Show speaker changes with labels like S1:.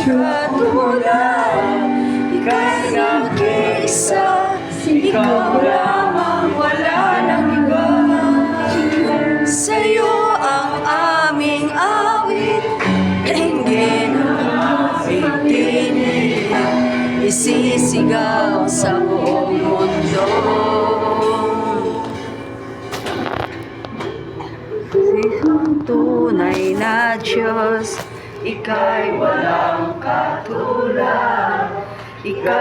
S1: katulad. Ika'y nag-iisa, ikaw lamang, wala nang iba. Sa'yo ang aming awit, dinggin ang aming tinig, isisigaw sa buong mundo. Tunay na Diyos, ika'y walang katulad. Ikaw